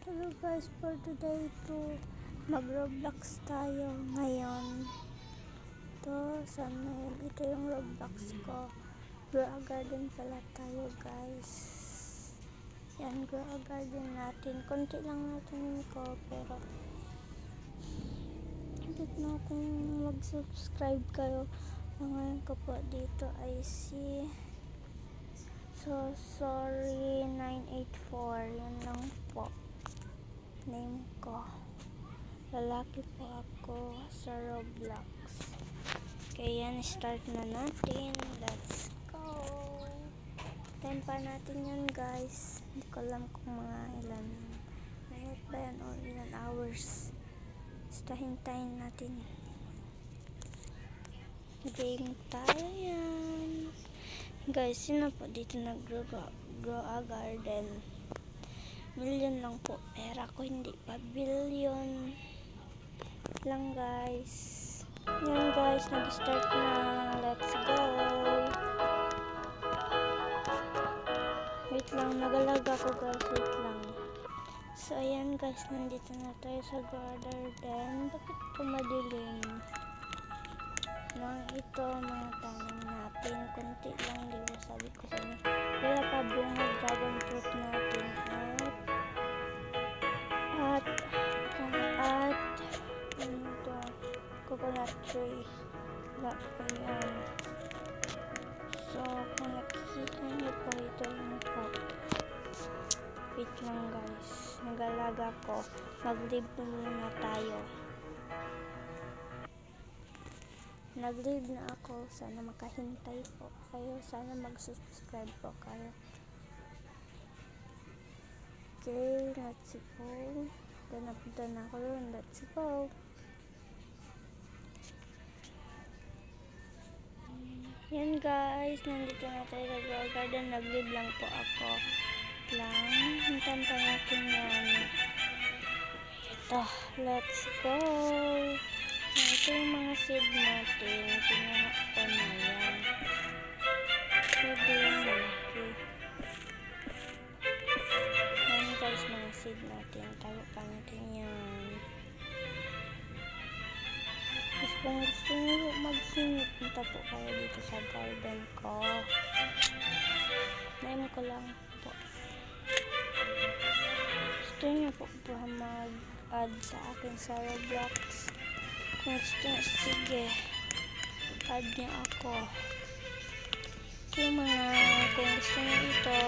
Hello guys, for today mag-Roblox tayo ngayon. Ito yung Roblox ko. Grow a garden pala tayo guys. Yan, grow a garden natin. Konti lang natin ko, pero hintip na kung mag-subscribe kayo. Ang ngayon ko po dito ay sorry 984. Yan lang po name ko. Lalaki po ako sa Roblox. Kaya yan, start na natin. Let's go. Time pa natin yan guys. Hindi ko alam kung mga ilan minute ba yan o ilan hours. Basta hintayin natin. Game tayo yan. Guys, sino po dito nag-grow a garden? Million lang po pera ko, hindi pa billion lang guys. Yan guys, nag-start na. Let's go. Wait lang, nagalaga ko guys, wait lang. So ayan guys, nandito na tayo sa garden. Bakit ito madilim? Ito mga tanim natin, konti lang, di ba sabi ko sa inyo, wala pa bunga dragon fruit natin at coconut tree, wala pa yan. So kung nakikita nyo po, ito yun po. Wait lang guys, nagalaga ko, mag-leave muna tayo. Nag-leave na ako. Sana makahintay po kayo. Sana mag-subscribe po kayo. Okay, let's go. Napunta na ako doon. Let's go. Yan guys, nandito na tayo sa grow garden. Nag-leave lang po ako. Hintayin pa natin yan. Ito, let's go. Ito yung mga seed natin. Pinuha ko na yan. Pwede yung malaki. Yan guys, mga seed natin. Tago pa natin yan. Tapos kung gusto nyo mag-singit, punta po kayo dito sa garden ko. Name ko lang po. Gusto nyo po mag-add sa akin sa Roblox? Kung gusto nyo, sige, add nyo ako. Yung mga, kung gusto nyo ito,